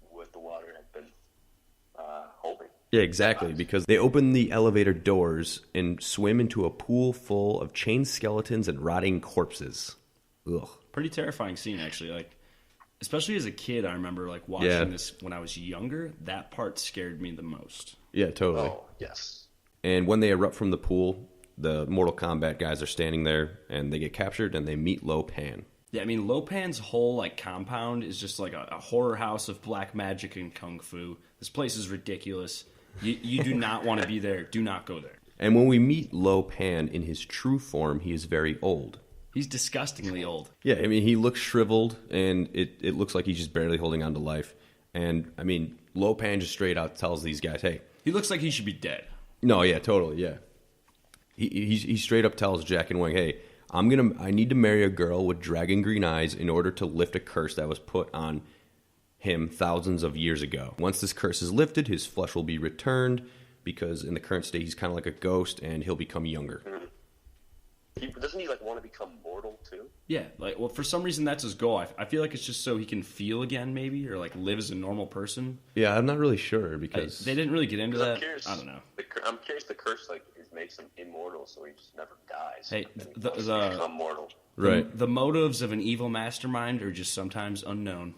what the water had been holding. Yeah, exactly, because they open the elevator doors and swim into a pool full of chained skeletons and rotting corpses. Ugh. Pretty terrifying scene, actually. Like, especially as a kid, I remember like watching this when I was younger. That part scared me the most. Yeah, totally. Oh, yes. And when they erupt from the pool, the Mortal Kombat guys are standing there, and they get captured, and they meet Lo Pan. Yeah, I mean, Lo Pan's whole like compound is just like a horror house of black magic and kung fu. This place is ridiculous. You do not want to be there. Do not go there. And when we meet Lo Pan in his true form, he is very old. He's disgustingly old. Yeah, I mean, he looks shriveled, and it looks like he's just barely holding on to life. And, I mean, Lo Pan just straight out tells these guys, hey. He looks like he should be dead. No, yeah, totally, yeah. He straight up tells Jack and Wang, hey, I need to marry a girl with dragon green eyes in order to lift a curse that was put on him thousands of years ago. Once this curse is lifted, his flesh will be returned, because in the current state, he's kind of like a ghost, and he'll become younger. Doesn't he, like, want to become mortal, too? Yeah, like, well, for some reason, that's his goal. I feel like it's just so he can feel again, maybe, or, like, live as a normal person. Yeah, I'm not really sure, because... they didn't really get into that. Curious, I don't know. I'm curious the curse, like, makes him immortal, so he just never dies. Hey, become mortal. Right. The motives of an evil mastermind are just sometimes unknown.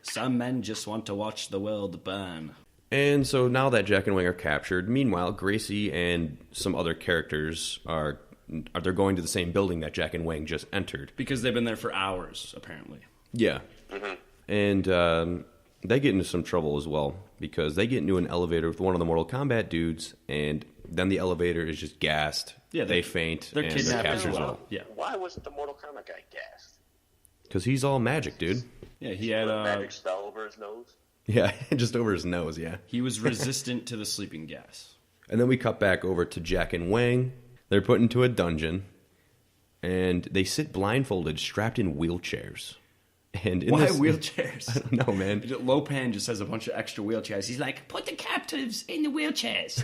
Some men just want to watch the world burn. And so now that Jack and Wang are captured, meanwhile, Gracie and some other characters they're going to the same building that Jack and Wang just entered. Because they've been there for hours, apparently. Yeah. Mm-hmm. And they get into some trouble as well, because they get into an elevator with one of the Mortal Kombat dudes, and then the elevator is just gassed. Yeah, they faint, they're and kidnapped they're as captured well. Yeah. Why wasn't the Mortal Kombat guy gassed? Because he's all magic, dude. Yeah, he had a magic spell over his nose. Yeah, just over his nose, yeah. He was resistant to the sleeping gas. And then we cut back over to Jack and Wang. They're put into a dungeon, and they sit blindfolded, strapped in wheelchairs. And Why wheelchairs? I don't know, man. Lo Pan just has a bunch of extra wheelchairs. He's like, put the captives in the wheelchairs.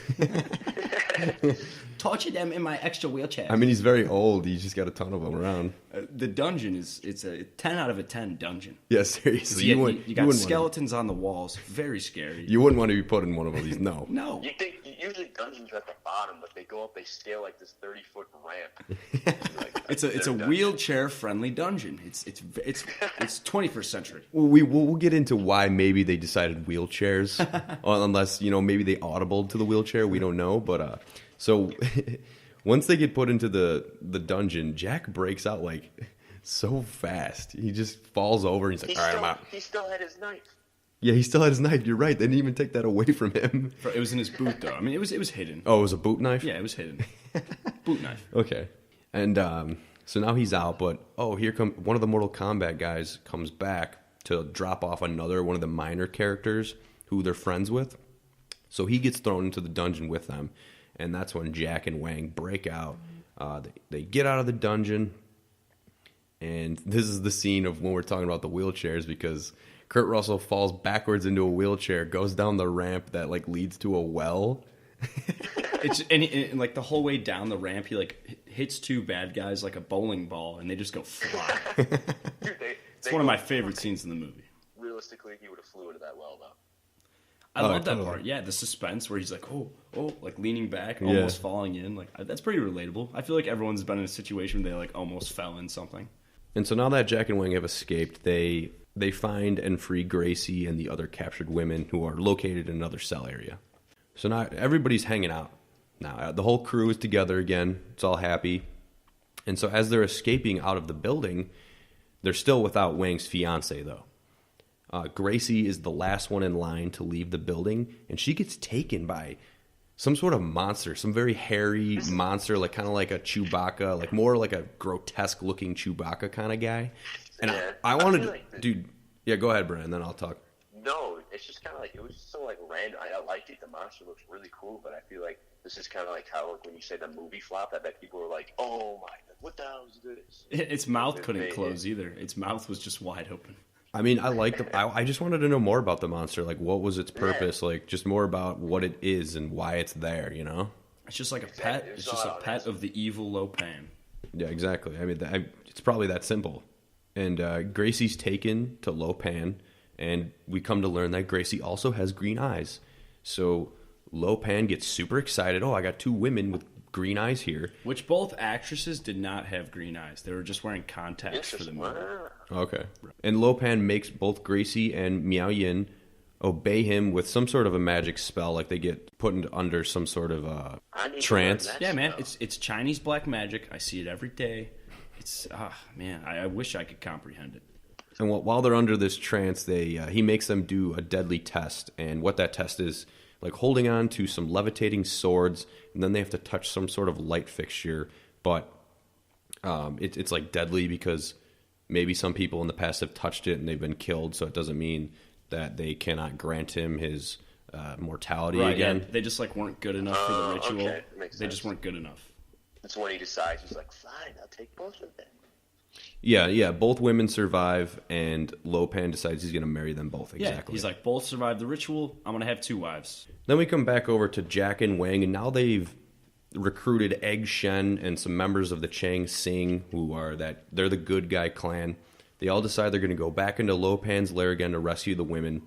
Torture them in my extra wheelchair. I mean, he's very old. He's just got a ton of them around. The dungeon it's a 10 out of a 10 dungeon. Yeah, seriously. You got skeletons on the walls. Very scary. You wouldn't want to be put in one of these, no. No. You think usually dungeons are at the bottom, but they go up, they scale like this 30-foot ramp. It's a wheelchair friendly dungeon. It's 21st century. Well, we'll get into why maybe they decided wheelchairs, unless maybe they audibled to the wheelchair. We don't know, but so once they get put into the dungeon, Jack breaks out like so fast. He just falls over and he's like, "All right, I'm out." He still had his knife. Yeah, he still had his knife. You're right. They didn't even take that away from him. It was in his boot, though. I mean, it was hidden. Oh, it was a boot knife? Yeah, it was hidden. Boot knife. Okay. And so now he's out, but here comes one of the Mortal Kombat guys comes back to drop off another one of the minor characters who they're friends with. So he gets thrown into the dungeon with them, and that's when Jack and Wang break out. They get out of the dungeon, and this is the scene of when we're talking about the wheelchairs, because Kurt Russell falls backwards into a wheelchair, goes down the ramp that leads to a well. And like the whole way down the ramp, he hits two bad guys like a bowling ball, and they just go fly. Dude, it's one of my favorite scenes in the movie. Realistically, he would have flew into that well, though. I love that part. Yeah, the suspense where he's like, oh, like leaning back, almost falling in. Like that's pretty relatable. I feel like everyone's been in a situation where they almost fell in something. And so now that Jack and Wang have escaped, they find and free Gracie and the other captured women who are located in another cell area. So now everybody's hanging out. Now the whole crew is together again. It's all happy. And so as they're escaping out of the building, they're still without Wang's fiancée, though. Gracie is the last one in line to leave the building, and she gets taken by some sort of monster, some very hairy monster, kind of like a Chewbacca, more like a grotesque-looking Chewbacca kind of guy. And yeah, I wanted to... Dude, yeah, go ahead, Bryan, then I'll talk. No, it's just kind of it was just so random. I liked it. The monster looks really cool, but I feel like this is kind of how when you say the movie flop, I bet people were like, "Oh my god, what the hell is this?" Its mouth couldn't close either. Its mouth was just wide open. I mean, I just wanted to know more about the monster. What was its purpose? Just more about what it is and why it's there. It's just like a pet. It's just a pet of the evil Lo Pan. Yeah, exactly. I mean, it's probably that simple. And Gracie's taken to Lo Pan, And we come to learn that Gracie also has green eyes. So Lo Pan gets super excited. Oh, I got 2 women with green eyes here. Which both actresses did not have green eyes. They were just wearing contacts for the movie. Okay. And Lo Pan makes both Gracie and Miao Yin obey him with some sort of a magic spell. Like they get put under some sort of trance. Yeah, man. It's Chinese black magic. I see it every day. It's, man, I wish I could comprehend it. And while they're under this trance, he makes them do a deadly test. And what that test is, like holding on to some levitating swords, and then they have to touch some sort of light fixture. But it's like deadly because maybe some people in the past have touched it and they've been killed, so it doesn't mean that they cannot grant him his mortality again. Yeah, they just like weren't good enough for the ritual. Okay. Makes They sense. just weren't good enough. That's when he decides, he's like, fine, I'll take both of them. Yeah. Both women survive, and Lo Pan decides he's going to marry them both. Exactly. Yeah, he's like, both survived the ritual. I'm going to have 2 wives. Then we come back over to Jack and Wang, and now they've recruited Egg Shen and some members of the Chang Sing, they're the good guy clan. They all decide they're going to go back into Lo Pan's lair again to rescue the women.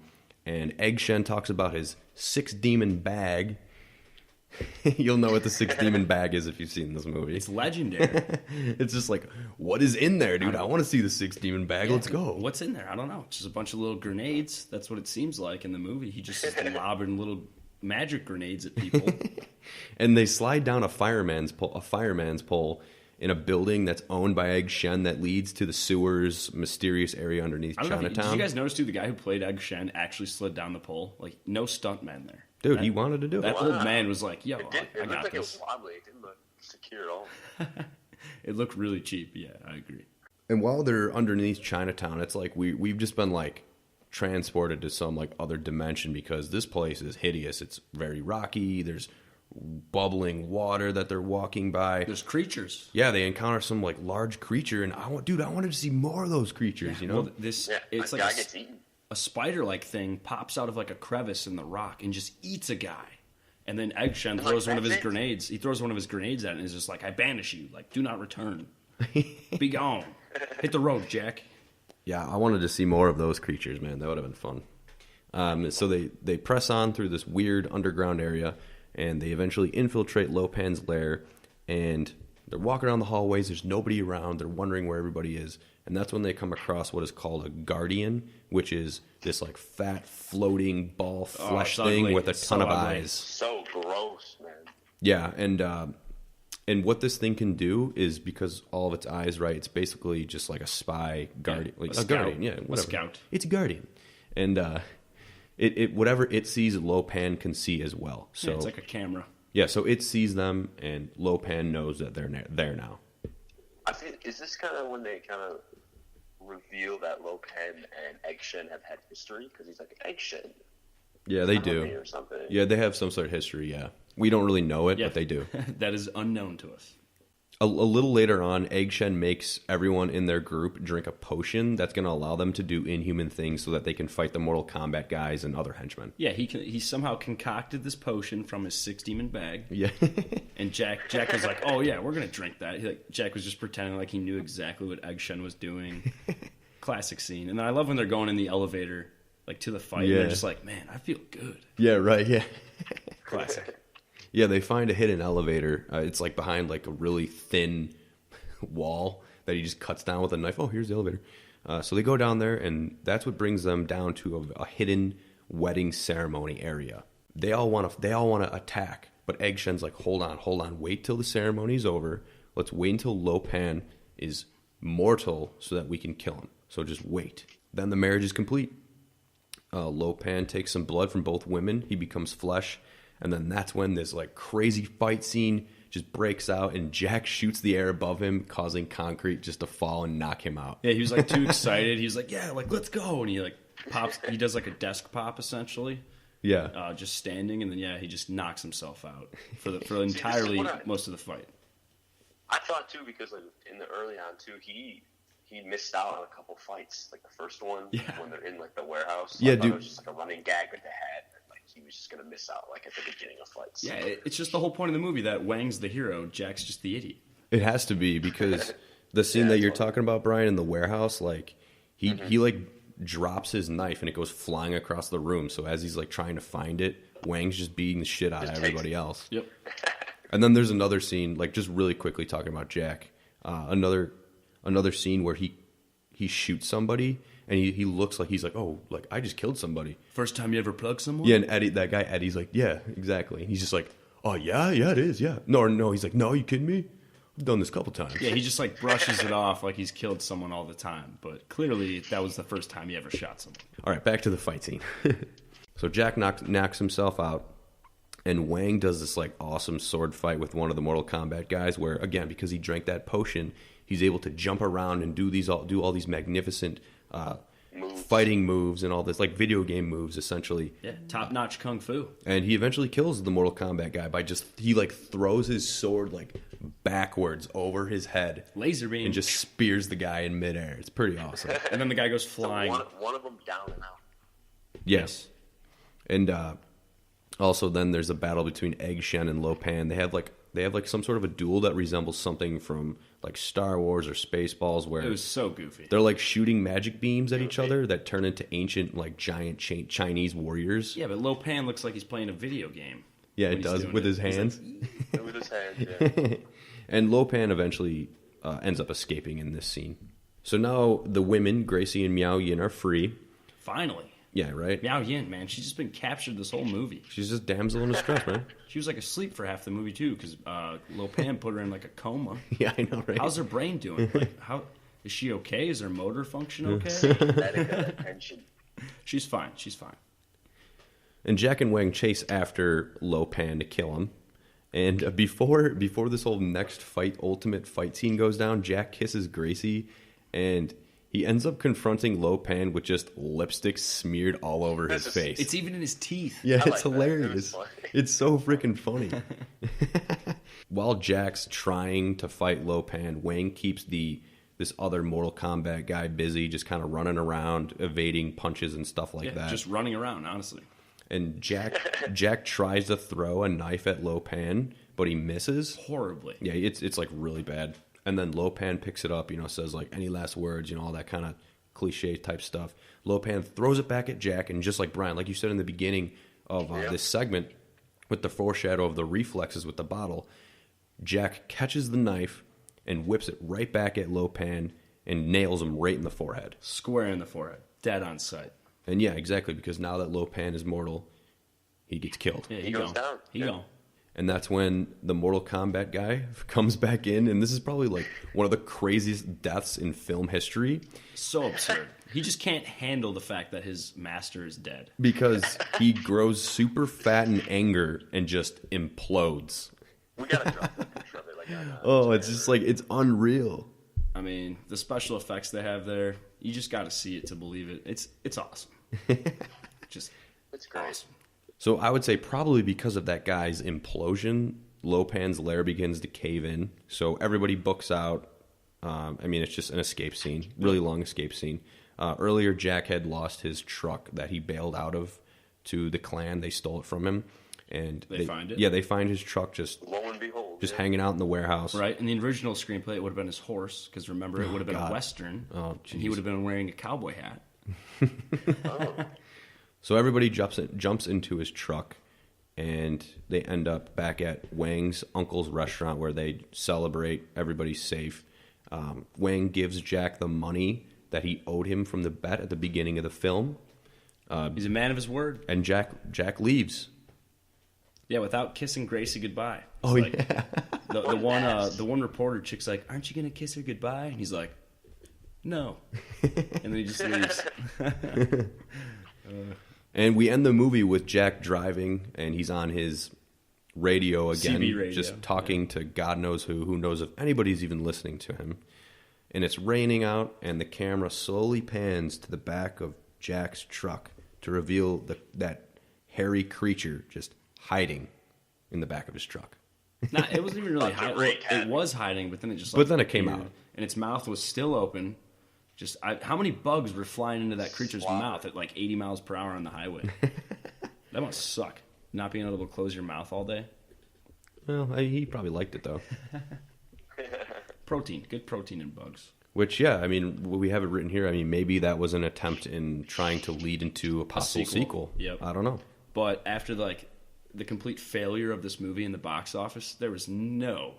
And Egg Shen talks about his 6 demon bag. You'll know what the 6 demon bag is if you've seen this movie. It's legendary. It's just like, what is in there, dude? I want to see the 6 demon bag. Let's go. What's in there? I don't know. Just a bunch of little grenades. That's what it seems like in the movie. He just is lobbing little magic grenades at people. And they slide down a fireman's pole in a building that's owned by Egg Shen that leads to the sewers, mysterious area underneath Chinatown. Did you guys notice, too, the guy who played Egg Shen actually slid down the pole? Like, no stuntman there. Dude, he wanted to do it. That old man was like, yo, It I looked got like this. it was wobbly. It didn't look secure at all. It looked really cheap. Yeah, I agree. And while they're underneath Chinatown, it's like we've just been like transported to some like other dimension because this place is hideous. It's very rocky. There's bubbling water that they're walking by. There's creatures. Yeah, they encounter some like large creature, and I wanted to see more of those creatures. You know, Well, it's A like guy gets eaten. a spider-like thing pops out of like a crevice in the rock and just eats a guy. And then Egg Shen throws one of his grenades. He throws one of his grenades at it and is just like, I banish you. Like, do not return. Be gone. Hit the road, Jack. yeah, I wanted to see more of those creatures, man. That would have been fun. So they press on through this weird underground area, and they eventually infiltrate Lo Pan's lair, and they're walking around the hallways. There's nobody around. They're wondering where everybody is. And that's when they come across what is called a guardian, which is this like fat floating ball flesh thing ugly. with a It's ton so of ugly. eyes. So gross, man. Yeah, and what this thing can do is because all of its eyes, right? It's basically just like a spy guardian, like a guardian, yeah, whatever. scout. It's a guardian, and it whatever it sees, Lo Pan can see as well. So Yeah, it's like a camera. yeah, so it sees them, and Lo Pan knows that they're there now. I think, is this kind of when they kind of reveal that Lo Pan and Egg Shen have had history? Because he's like, Egg Shen. Yeah, they Tommy do. Or something. Yeah, they have some sort of history. Yeah, we don't really know it, Yeah. but they do. That is unknown to us. A little later on, Egg Shen makes everyone in their group drink a potion that's going to allow them to do inhuman things so that they can fight the Mortal Kombat guys and other henchmen. Yeah, he somehow concocted this potion from his 6 demon bag. Yeah. And Jack was like, "Oh yeah, we're gonna drink that." Jack was just pretending like he knew exactly what Egg Shen was doing. Classic scene. And then I love when they're going in the elevator, like to the fight. Yeah. And they're just like, "Man, I feel good." Yeah, right, yeah. Classic. Yeah, they find a hidden elevator. It's like behind like a really thin wall that he just cuts down with a knife. Oh, here's the elevator. So they go down there, and that's what brings them down to a hidden wedding ceremony area. They all want to attack, but Egg Shen's like, hold on, wait till the ceremony's over. Let's wait until Lo Pan is mortal so that we can kill him. So just wait. Then the marriage is complete. Lo Pan takes some blood from both women. He becomes flesh. And then that's when this like crazy fight scene just breaks out, and Jack shoots the air above him, causing concrete just to fall and knock him out. Yeah, he was like too excited. He was like, "Yeah, like let's go!" And he like pops. He does like a desk pop essentially, Yeah. just standing, and then he just knocks himself out for entirely most of the fight. I thought too, because like in the early on too, he missed out on a couple fights. Like the first one, when they're in like the warehouse. Yeah, I thought dude. it was just like a running gag with the head. Like he was just gonna miss out like at the beginning of fights. Yeah, it's just the whole point of the movie that Wang's the hero, Jack's just the idiot. It has to be, because the scene that you're talking about, Brian, in the warehouse, like he like drops his knife and it goes flying across the room. So as he's like trying to find it, Wang's just beating the shit out of everybody else. Yep. And then there's another scene, like just really quickly talking about Jack. Another scene where he shoots somebody and he looks like he's like, oh, like I just killed somebody. First time you ever plugged someone? Yeah, and Eddie's like, yeah, exactly. He's just like, oh yeah, it is, yeah. No, he's like, no, you kidding me? I've done this a couple times. Yeah, he just like brushes it off like he's killed someone all the time. But clearly that was the first time he ever shot someone. All right, back to the fight scene. So Jack knocks himself out, and Wang does this like awesome sword fight with one of the Mortal Kombat guys where, again, because he drank that potion, he's able to jump around and do all these magnificent fighting moves and all this, like video game moves, essentially. Yeah, top-notch kung fu. And he eventually kills the Mortal Kombat guy by he like throws his sword like backwards over his head. Laser beam. And just spears the guy in midair. It's pretty awesome. And then the guy goes flying. So one of them down and out. Yes. And also then there's a battle between Egg Shen and Lo Pan. They have like some sort of a duel that resembles something from like Star Wars or Spaceballs, where it was so goofy. They're like shooting magic beams at each other that turn into ancient like giant Chinese warriors. Yeah, but Lo Pan looks like he's playing a video game. Yeah, it does with his hands. Like, with his hands, yeah. And Lo Pan eventually ends up escaping in this scene. So now the women, Gracie and Miao Yin, are free. Finally. Yeah, right? Miao Yin, man, she's just been captured this whole movie. She's just damsel in distress, man. She was like asleep for half the movie, too, because Lo Pan put her in like a coma. Yeah, I know, right? How's her brain doing? Like, how is she okay? Is her motor function okay? Attention. She's fine. She's fine. And Jack and Wang chase after Lo Pan to kill him. And before this whole ultimate fight scene goes down, Jack kisses Gracie, and he ends up confronting Lo Pan with just lipstick smeared all over his face. It's even in his teeth. Yeah, it's hilarious. It's so freaking funny. While Jack's trying to fight Lo Pan, Wang keeps this other Mortal Kombat guy busy, just kind of running around, evading punches and stuff like that. Just running around, honestly. And Jack tries to throw a knife at Lo Pan, but he misses horribly. Yeah, it's like really bad. And then Lo Pan picks it up, says like any last words, all that kind of cliche type stuff. Lo Pan throws it back at Jack, and just like Bryan, like you said in the beginning of this segment, with the foreshadow of the reflexes with the bottle, Jack catches the knife and whips it right back at Lo Pan and nails him right in the forehead. Square in the forehead. Dead on sight. And yeah, exactly, because now that Lo Pan is mortal, he gets killed. Yeah, he goes down. He gone. And that's when the Mortal Kombat guy comes back in, and this is probably like one of the craziest deaths in film history. So absurd. He just can't handle the fact that his master is dead. Because he grows super fat in anger and just implodes. We gotta drop the picture of it. It's just like, it's unreal. I mean, the special effects they have there, you just got to see it to believe it. It's awesome. It's great. Awesome. So I would say probably because of that guy's implosion, Lo Pan's lair begins to cave in. So everybody books out. It's just an escape scene, really long escape scene. Earlier, Jack had lost his truck that he bailed out of to the clan. They stole it from him. And they find it? Yeah, they find his truck just lo and behold, hanging out in the warehouse. Right. In the original screenplay, it would have been his horse, because remember, it would have been a Western. Oh, and he would have been wearing a cowboy hat. So everybody jumps into his truck, and they end up back at Wang's uncle's restaurant where they celebrate. Everybody's safe. Wang gives Jack the money that he owed him from the bet at the beginning of the film. He's a man of his word. And Jack leaves. Yeah, without kissing Gracie goodbye. It's yeah. The one reporter chick's like, "Aren't you gonna kiss her goodbye?" And he's like, "No," and then he just leaves. And we end the movie with Jack driving, and he's on his radio again, CB radio. just talking to God knows who knows if anybody's even listening to him. And it's raining out, and the camera slowly pans to the back of Jack's truck to reveal that hairy creature just hiding in the back of his truck. Nah, it wasn't even really hiding. Well, it was hiding, but then it just. But then it came out, and its mouth was still open. How many bugs were flying into that creature's mouth at like 80 miles per hour on the highway? That must suck. Not being able to close your mouth all day. Well, he probably liked it though. Protein, good protein in bugs. Which, yeah, I mean, we have it written here. I mean, maybe that was an attempt in trying to lead into a possible sequel. Yep. I don't know. But after the complete failure of this movie in the box office, there was no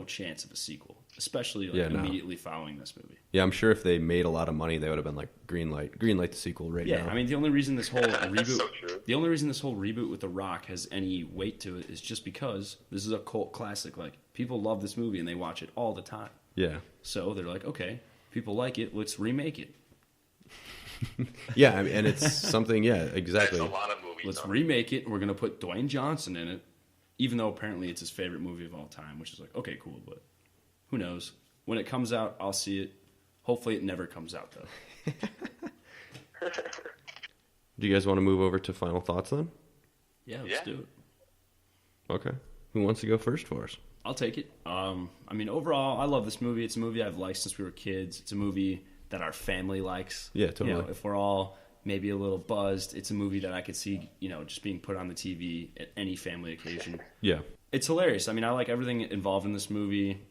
chance of a sequel, especially immediately following this movie. Yeah, I'm sure if they made a lot of money, they would have been like green light the sequel right now. Yeah, I mean, the only reason this whole So the only reason this whole reboot with The Rock has any weight to it is just because this is a cult classic. Like, people love this movie and they watch it all the time. Yeah. So they're like, okay, people like it, let's remake it. Yeah, I mean, and it's something. Yeah, exactly. That's a lot of movies. Let's remake it. We're gonna put Dwayne Johnson in it, even though apparently it's his favorite movie of all time. Which is like, okay, cool, but who knows? When it comes out, I'll see it. Hopefully, it never comes out though. Do you guys want to move over to final thoughts then? Yeah, let's do it. Okay. Who wants to go first for us? I'll take it. I mean, overall, I love this movie. It's a movie I've liked since we were kids. It's a movie that our family likes. Yeah, totally. You know, if we're all maybe a little buzzed, it's a movie that I could see, just being put on the TV at any family occasion. Yeah. It's hilarious. I mean, I like everything involved in this movie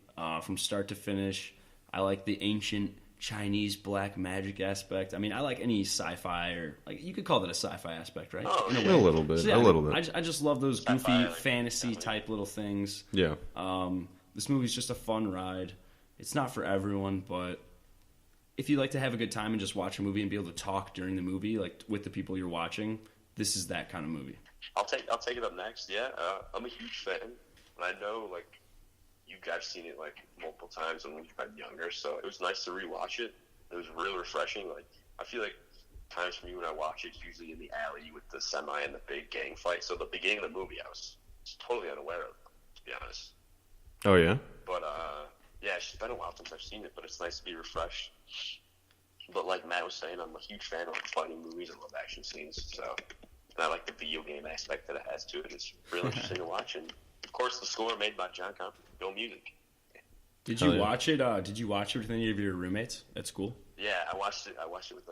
from start to finish. I like the ancient Chinese black magic aspect. I mean, I like any sci-fi, or you could call that a sci-fi aspect, right? Oh, a little bit. So, yeah, a little bit. I just love those Sci-fi, goofy fantasy type little things. Yeah. This movie's just a fun ride. It's not for everyone, but if you like to have a good time and just watch a movie and be able to talk during the movie, like with the people you're watching, this is that kind of movie. I'll take it up next. Yeah, I'm a huge fan, and I know you guys seen it multiple times when we've been younger, so it was nice to rewatch it. It was really refreshing. I feel like times for me when I watch it, it's usually in the alley with the semi and the big gang fight. So the beginning of the movie, I was totally unaware of, to be honest. Oh yeah. But yeah, it's been a while since I've seen it, but it's nice to be refreshed. But like Matt was saying, I'm a huge fan of fighting movies. I love action scenes, so and I like the video game aspect that it has to it. It's really interesting to watch, and of course, the score made by John Carpenter. Go music. Did you watch it? Did you watch it with any of your roommates at school? Yeah, I watched it with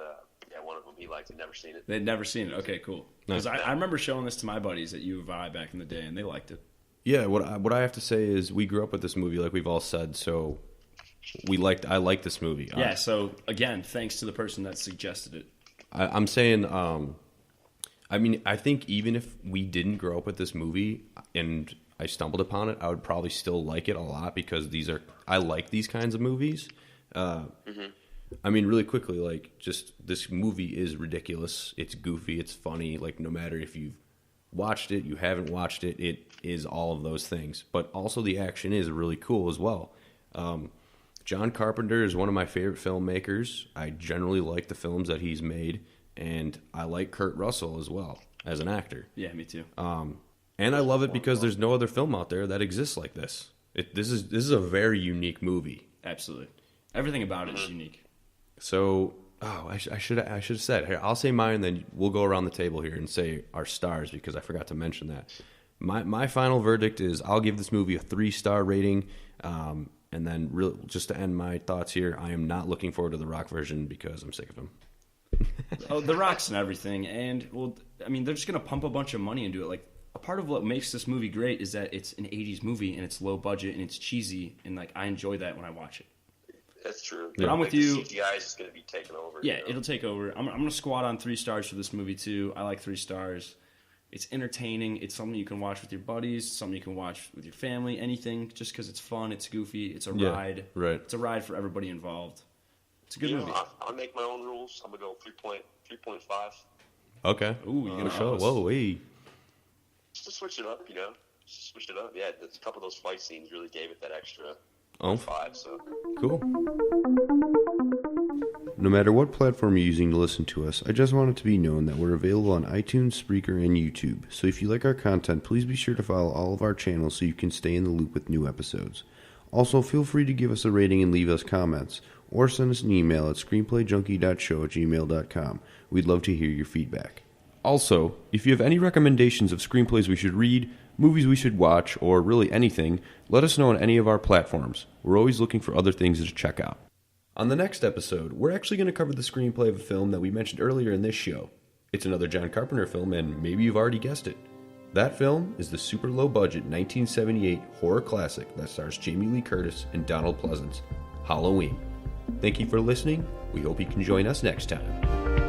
one of them. He liked it, never seen it. They'd never seen it. Okay, cool. Because I remember showing this to my buddies at U of I back in the day, and they liked it. Yeah, what I have to say is we grew up with this movie, like we've all said, so I like this movie. Yeah, so again, thanks to the person that suggested it. I'm saying, I mean, I think even if we didn't grow up with this movie and I stumbled upon it, I would probably still like it a lot because I like these kinds of movies. I mean, really quickly, just this movie is ridiculous. It's goofy. It's funny. No matter if you've watched it, you haven't watched it, it is all of those things. But also the action is really cool as well. John Carpenter is one of my favorite filmmakers. I generally like the films that he's made, and I like Kurt Russell as well as an actor. Yeah, me too. And I love it because there's no other film out there that exists like this. This is a very unique movie. Absolutely, everything about it is unique. So, I should have said here. I'll say mine, and then we'll go around the table here and say our stars because I forgot to mention that. My final verdict is I'll give this movie a 3-star rating. And then, really, just to end my thoughts here, I am not looking forward to the Rock version because I'm sick of him. Oh, The Rock's and everything, and I mean, they're just gonna pump a bunch of money into it. A part of what makes this movie great is that it's an '80s movie and it's low budget and it's cheesy, and I enjoy that when I watch it. That's true. But I'm with you. The CGI is just going to be taken over. Yeah, it'll take over. I'm going to squat on 3 stars for this movie, too. I like 3 stars. It's entertaining. It's something you can watch with your buddies, something you can watch with your family, anything, just because it's fun, it's goofy, it's a ride. Right. It's a ride for everybody involved. It's a good movie. I'll make my own rules. I'm going to go 3.5. Okay. Ooh, you're going to show. Whoa, wait. Just to switch it up, Just switch it up. Yeah, a couple of those fight scenes really gave it that extra 5, so. Cool. No matter what platform you're using to listen to us, I just want it to be known that we're available on iTunes, Spreaker, and YouTube. So if you like our content, please be sure to follow all of our channels so you can stay in the loop with new episodes. Also, feel free to give us a rating and leave us comments, or send us an email at screenplayjunkie.show@gmail.com. We'd love to hear your feedback. Also, if you have any recommendations of screenplays we should read, movies we should watch, or really anything, let us know on any of our platforms. We're always looking for other things to check out. On the next episode, we're actually going to cover the screenplay of a film that we mentioned earlier in this show. It's another John Carpenter film, and maybe you've already guessed it. That film is the super low-budget 1978 horror classic that stars Jamie Lee Curtis and Donald Pleasance, Halloween. Thank you for listening. We hope you can join us next time.